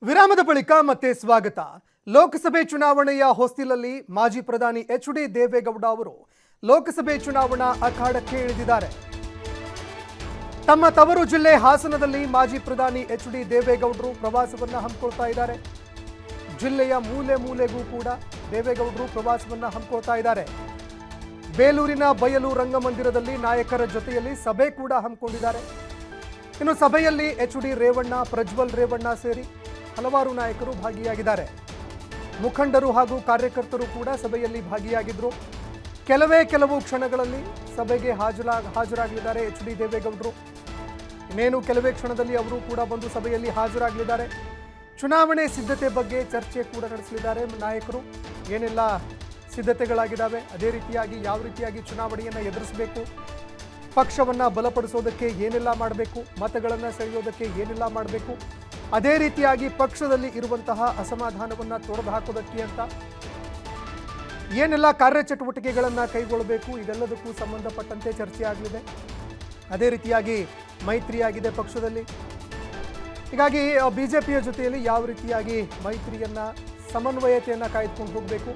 ವಿರಾಮದ ಬಳಿಕ ಮತ್ತೆ ಸ್ವಾಗತ. ಲೋಕಸಭೆ ಚುನಾವಣೆಯ ಹೊಸ್ತಿಲಲ್ಲಿ ಮಾಜಿ ಪ್ರಧಾನಿ ಎಚ್.ಡಿ. ದೇವೇಗೌಡ ಅವರು ಲೋಕಸಭೆ ಚುನಾವಣಾ ಅಖಾಡಕ್ಕೆ ಇಳಿದಿದ್ದಾರೆ. ತಮ್ಮ ತವರು ಜಿಲ್ಲೆ ಹಾಸನದಲ್ಲಿ ಮಾಜಿ ಪ್ರಧಾನಿ ಎಚ್.ಡಿ. ದೇವೇಗೌಡರು ಪ್ರವಾಸವನ್ನ ಹಮ್ಮಿಕೊಳ್ತಾ ಇದ್ದಾರೆ. ಜಿಲ್ಲೆಯ ಮೂಲೆ ಮೂಲೆಗೂ ಕೂಡ ದೇವೇಗೌಡರು ಪ್ರವಾಸವನ್ನ ಹಮ್ಮಿಕೊಳ್ತಾ ಇದ್ದಾರೆ. ಬೇಲೂರಿನ ಬಯಲು ರಂಗಮಂದಿರದಲ್ಲಿ ನಾಯಕರ ಜೊತೆಯಲ್ಲಿ ಸಭೆ ಕೂಡ ಹಮ್ಮಿಕೊಂಡಿದ್ದಾರೆ. ಇನ್ನು ಸಭೆಯಲ್ಲಿ ಎಚ್.ಡಿ. ರೇವಣ್ಣ, ಪ್ರಜ್ವಲ್ ರೇವಣ್ಣ ಸೇರಿ ಹಲವಾರು ನಾಯಕರು ಭಾಗಿಯಾಗಿದ್ದಾರೆ. ಮುಖಂಡರು ಹಾಗೂ ಕಾರ್ಯಕರ್ತರು ಕೂಡ ಸಭೆಯಲ್ಲಿ ಭಾಗಿಯಾಗಿದ್ದರು. ಕೆಲವು ಕ್ಷಣಗಳಲ್ಲಿ ಸಭೆಗೆ ಹಾಜರಾಗಲಿದ್ದಾರೆ ಎಚ್.ಡಿ. ದೇವೇಗೌಡರು. ಇನ್ನೇನು ಕೆಲವೇ ಕ್ಷಣದಲ್ಲಿ ಅವರು ಕೂಡ ಬಂದು ಸಭೆಯಲ್ಲಿ ಹಾಜರಾಗಲಿದ್ದಾರೆ. ಚುನಾವಣೆ ಸಿದ್ಧತೆ ಬಗ್ಗೆ ಚರ್ಚೆ ಕೂಡ ನಡೆಸಲಿದ್ದಾರೆ ನಾಯಕರು. ಏನೆಲ್ಲ ಸಿದ್ಧತೆಗಳಾಗಿದ್ದಾವೆ, ಅದೇ ರೀತಿಯಾಗಿ ಯಾವ ರೀತಿಯಾಗಿ ಚುನಾವಣೆಯನ್ನು ಎದುರಿಸಬೇಕು, ಪಕ್ಷವನ್ನು ಬಲಪಡಿಸೋದಕ್ಕೆ ಏನೆಲ್ಲ ಮಾಡಬೇಕು, ಮತಗಳನ್ನು ಸೆಳೆಯೋದಕ್ಕೆ ಏನೆಲ್ಲ ಮಾಡಬೇಕು, ಅದೇ ರೀತಿಯಾಗಿ ಪಕ್ಷದಲ್ಲಿ ಇರುವಂತಹ ಅಸಮಾಧಾನವನ್ನು ತೊಡೆದು ಹಾಕೋದಕ್ಕೆ ಅಂತ ಏನೆಲ್ಲ ಕಾರ್ಯಚಟುವಟಿಕೆಗಳನ್ನು ಕೈಗೊಳ್ಳಬೇಕು, ಇದೆಲ್ಲದಕ್ಕೂ ಸಂಬಂಧಪಟ್ಟಂತೆ ಚರ್ಚೆ ಆಗಲಿದೆ. ಅದೇ ರೀತಿಯಾಗಿ ಮೈತ್ರಿಯಾಗಿದೆ ಪಕ್ಷದಲ್ಲಿ. ಹೀಗಾಗಿ ಬಿಜೆಪಿಯ ಜೊತೆಯಲ್ಲಿ ಯಾವ ರೀತಿಯಾಗಿ ಮೈತ್ರಿಯನ್ನು, ಸಮನ್ವಯತೆಯನ್ನು ಕಾಯ್ದುಕೊಂಡು ಹೋಗಬೇಕು,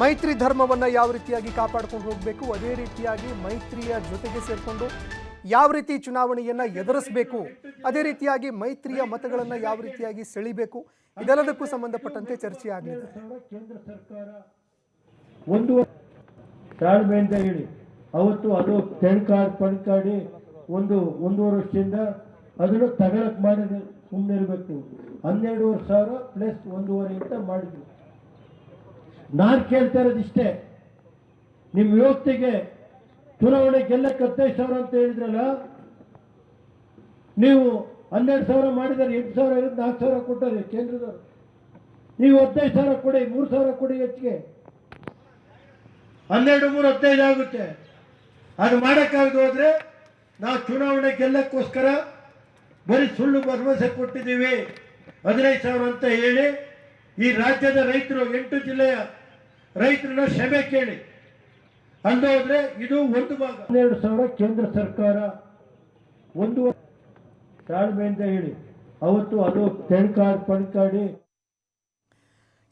ಮೈತ್ರಿ ಧರ್ಮವನ್ನು ಯಾವ ರೀತಿಯಾಗಿ ಕಾಪಾಡ್ಕೊಂಡು ಹೋಗಬೇಕು, ಅದೇ ರೀತಿಯಾಗಿ ಮೈತ್ರಿಯ ಜೊತೆಗೆ ಸೇರಿಕೊಂಡು ಯಾವ ರೀತಿ ಚುನಾವಣೆಯನ್ನು ಎದುರಿಸಬೇಕು, ಅದೇ ರೀತಿಯಾಗಿ ಮೈತ್ರಿಯ ಮತಗಳನ್ನು ಯಾವ ರೀತಿಯಾಗಿ ಸೆಳಿಬೇಕು, ಇದೆಲ್ಲದಕ್ಕೂ ಸಂಬಂಧಪಟ್ಟಂತೆ ಚರ್ಚೆ ಆಗಲಿದೆ. ಕೇಂದ್ರ ಸರ್ಕಾರ ಒಂದು ತಾಳ್ಮೆಯಿಂದ ಹೇಳಿ ಅವತ್ತು ಅದು ಪಡ್ಕಾಡಿ ಒಂದೂವರೆ ವರ್ಷದಿಂದ ಅದನ್ನು ತಗೊಳಕ್ ಮಾಡಿದ್ರೆ ಸುಮ್ಮನೆ ಇರಬೇಕು. 12,500 ಪ್ಲಸ್ 1.5 ಅಂತ ಮಾಡಿದ್ರು. ನಾನು ಕೇಳ್ತಾ ಇರೋದು ಇಷ್ಟೇ, ನಿಮ್ಮ ವ್ಯವಸ್ಥೆಗೆ ಚುನಾವಣೆ ಗೆಲ್ಲಕ್ಕೆ 15,000 ಅಂತ ಹೇಳಿದ್ರಲ್ಲ, ನೀವು 12,000 ಮಾಡಿದರೆ 8,000 ಇರೋದು 4,000 ಕೊಟ್ಟರೆ ಕೇಂದ್ರದವರು. ನೀವು 15,000 ಕೊಡಿ, 3,000 ಕೊಡಿ ಹೆಚ್ಚಿಗೆ. 12, 3, 15 ಆಗುತ್ತೆ. ಅದು ಮಾಡೋಕ್ಕಾಗದು ಹೋದ್ರೆ ನಾವು ಚುನಾವಣೆ ಗೆಲ್ಲಕ್ಕೋಸ್ಕರ ಬರೀ ಸುಳ್ಳು ಭರವಸೆ ಕೊಟ್ಟಿದ್ದೀವಿ. 15,000 ಅಂತ ಹೇಳಿ ಈ ರಾಜ್ಯದ ರೈತರು, 8 ಜಿಲ್ಲೆಯ ರೈತರನ್ನ ಕ್ಷಮೆ ಕೇಳಿ ಅಂದೋದ್ರೆ ಇದು ಒಂದು ಭಾಗ. 12,000 ಕೇಂದ್ರ ಸರ್ಕಾರ ಒಂದು ತಾಳ್ಮೆಯಿಂದ ಹೇಳಿ ಅವತ್ತು ಅದು ಪಡ್ಕಾಡಿ.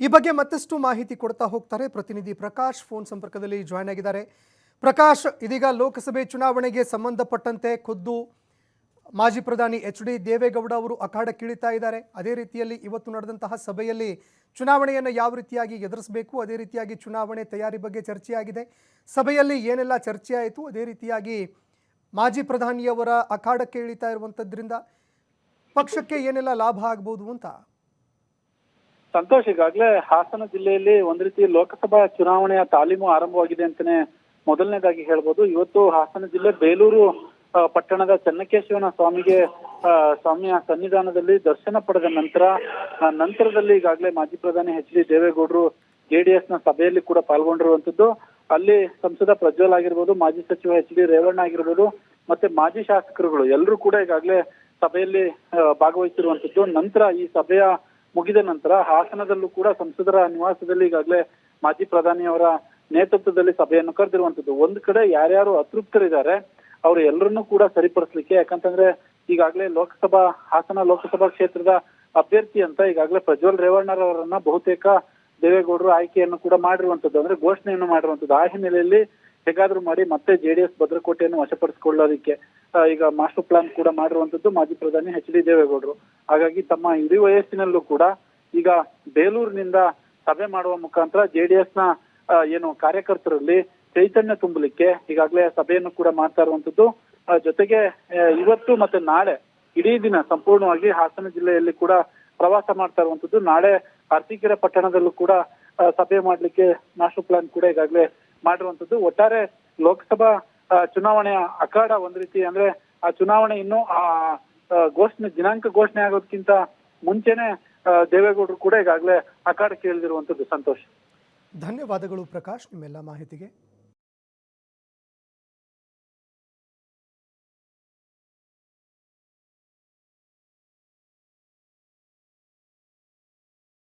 ಈ ಬಗ್ಗೆ ಮತ್ತಷ್ಟು ಮಾಹಿತಿ ಕೊಡ್ತಾ ಹೋಗ್ತಾರೆ ಪ್ರತಿನಿಧಿ ಪ್ರಕಾಶ್ ಫೋನ್ ಸಂಪರ್ಕದಲ್ಲಿ ಜಾಯ್ನ್ ಆಗಿದ್ದಾರೆ. ಪ್ರಕಾಶ್, ಇದೀಗ ಲೋಕಸಭೆ ಚುನಾವಣೆಗೆ ಸಂಬಂಧಪಟ್ಟಂತೆ ಖುದ್ದು ಮಾಜಿ ಪ್ರಧಾನಿ ಎಚ್.ಡಿ. ದೇವೇಗೌಡ ಅವರು ಅಖಾಡಕ್ಕಿಳಿತಾ ಇದ್ದಾರೆ. ಅದೇ ರೀತಿಯಲ್ಲಿ ಇವತ್ತು ನಡೆದಂತಹ ಸಭೆಯಲ್ಲಿ ಚುನಾವಣೆಯನ್ನು ಯಾವ ರೀತಿಯಾಗಿ ಎದುರಿಸಬೇಕು, ಅದೇ ರೀತಿಯಾಗಿ ಚುನಾವಣೆ ತಯಾರಿ ಬಗ್ಗೆ ಚರ್ಚೆಯಾಗಿದೆ. ಸಭೆಯಲ್ಲಿ ಏನೆಲ್ಲ ಚರ್ಚೆ ಆಯಿತು, ಅದೇ ರೀತಿಯಾಗಿ ಮಾಜಿ ಪ್ರಧಾನಿಯವರ ಅಖಾಡಕ್ಕೆ ಇಳಿತಾ ಇರುವಂಥದ್ರಿಂದ ಪಕ್ಷಕ್ಕೆ ಏನೆಲ್ಲ ಲಾಭ ಆಗ್ಬೋದು ಅಂತ. ಸಂತೋಷ್, ಈಗಾಗಲೇ ಹಾಸನ ಜಿಲ್ಲೆಯಲ್ಲಿ ಒಂದು ರೀತಿ ಲೋಕಸಭಾ ಚುನಾವಣೆಯ ತಾಲೀಮು ಆರಂಭವಾಗಿದೆ ಅಂತಾನೆ ಮೊದಲನೇದಾಗಿ ಹೇಳ್ಬೋದು. ಇವತ್ತು ಹಾಸನ ಜಿಲ್ಲೆ ಬೇಲೂರು ಪಟ್ಟಣದ ಚೆನ್ನಕೇಶವನ ಸ್ವಾಮಿಯ ಸನ್ನಿಧಾನದಲ್ಲಿ ದರ್ಶನ ಪಡೆದ ನಂತರದಲ್ಲಿ ಈಗಾಗಲೇ ಮಾಜಿ ಪ್ರಧಾನಿ ಎಚ್.ಡಿ. ದೇವೇಗೌಡರು ಜೆಡಿಎಸ್ ನ ಸಭೆಯಲ್ಲಿ ಕೂಡ ಪಾಲ್ಗೊಂಡಿರುವಂತದ್ದು. ಅಲ್ಲಿ ಸಂಸದ ಪ್ರಜ್ವಲ್ ಆಗಿರ್ಬೋದು, ಮಾಜಿ ಸಚಿವ ಎಚ್.ಡಿ. ರೇವಣ್ಣ ಆಗಿರ್ಬೋದು, ಮತ್ತೆ ಮಾಜಿ ಶಾಸಕರುಗಳು ಎಲ್ಲರೂ ಕೂಡ ಈಗಾಗಲೇ ಸಭೆಯಲ್ಲಿ ಭಾಗವಹಿಸಿರುವಂತದ್ದು. ನಂತರ ಈ ಸಭೆಯ ಮುಗಿದ ನಂತರ ಹಾಸನದಲ್ಲೂ ಕೂಡ ಸಂಸದರ ನಿವಾಸದಲ್ಲಿ ಈಗಾಗಲೇ ಮಾಜಿ ಪ್ರಧಾನಿಯವರ ನೇತೃತ್ವದಲ್ಲಿ ಸಭೆಯನ್ನು ಕರೆದಿರುವಂತದ್ದು. ಒಂದು ಕಡೆ ಯಾರ್ಯಾರು ಅತೃಪ್ತರಿದ್ದಾರೆ ಅವರು ಎಲ್ಲರನ್ನೂ ಕೂಡ ಸರಿಪಡಿಸ್ಲಿಕ್ಕೆ, ಯಾಕಂತಂದ್ರೆ ಈಗಾಗಲೇ ಹಾಸನ ಲೋಕಸಭಾ ಕ್ಷೇತ್ರದ ಅಭ್ಯರ್ಥಿ ಅಂತ ಈಗಾಗಲೇ ಪ್ರಜ್ವಲ್ ರೇವಣ್ಣರವರನ್ನ ಬಹುತೇಕ ದೇವೇಗೌಡರು ಆಯ್ಕೆಯನ್ನು ಕೂಡ ಮಾಡಿರುವಂತದ್ದು, ಅಂದ್ರೆ ಘೋಷಣೆಯನ್ನು ಮಾಡಿರುವಂತದ್ದು. ಆ ಹಿನ್ನೆಲೆಯಲ್ಲಿ ಹೇಗಾದ್ರೂ ಮಾಡಿ ಮತ್ತೆ ಜೆಡಿಎಸ್ ಭದ್ರಕೋಟೆಯನ್ನು ವಶಪಡಿಸಿಕೊಳ್ಳೋದಕ್ಕೆ ಈಗ ಮಾಸ್ಟರ್ ಪ್ಲಾನ್ ಕೂಡ ಮಾಡಿರುವಂತದ್ದು ಮಾಜಿ ಪ್ರಧಾನಿ ಎಚ್.ಡಿ. ದೇವೇಗೌಡರು. ಹಾಗಾಗಿ ತಮ್ಮ ಇಡೀ ವಯಸ್ಸಿನಲ್ಲೂ ಕೂಡ ಈಗ ಬೇಲೂರಿನಿಂದ ಸಭೆ ಮಾಡುವ ಮುಖಾಂತರ ಜೆಡಿಎಸ್ ನ ಕಾರ್ಯಕರ್ತರಲ್ಲಿ ಚೈತನ್ಯ ತುಂಬಲಿಕ್ಕೆ ಈಗಾಗಲೇ ಸಭೆಯನ್ನು ಕೂಡ ಮಾಡ್ತಾ ಇರುವಂತದ್ದು. ಜೊತೆಗೆ ಇವತ್ತು ಮತ್ತೆ ನಾಳೆ ಇಡೀ ದಿನ ಸಂಪೂರ್ಣವಾಗಿ ಹಾಸನ ಜಿಲ್ಲೆಯಲ್ಲಿ ಕೂಡ ಪ್ರವಾಸ ಮಾಡ್ತಾ ಇರುವಂತದ್ದು. ನಾಳೆ ಅರಸೀಕೆರೆ ಪಟ್ಟಣದಲ್ಲೂ ಕೂಡ ಸಭೆ ಮಾಡ್ಲಿಕ್ಕೆ ಮಾಸ್ಟರ್ ಪ್ಲಾನ್ ಕೂಡ ಈಗಾಗಲೇ ಮಾಡಿರುವಂತದ್ದು. ಒಟ್ಟಾರೆ ಲೋಕಸಭಾ ಚುನಾವಣೆಯ ಅಖಾಡ ಒಂದ್ ರೀತಿ, ಅಂದ್ರೆ ಆ ಚುನಾವಣೆ ಇನ್ನು ದಿನಾಂಕ ಘೋಷಣೆ ಆಗೋದಕ್ಕಿಂತ ಮುಂಚೆನೆ ದೇವೇಗೌಡರು ಕೂಡ ಈಗಾಗಲೇ ಅಖಾಡಕ್ಕೆ ಇಳಿದಿರುವಂತದ್ದು. ಸಂತೋಷ್, ಧನ್ಯವಾದಗಳು ಪ್ರಕಾಶ್ ನಿಮ್ಮೆಲ್ಲ ಮಾಹಿತಿಗೆ.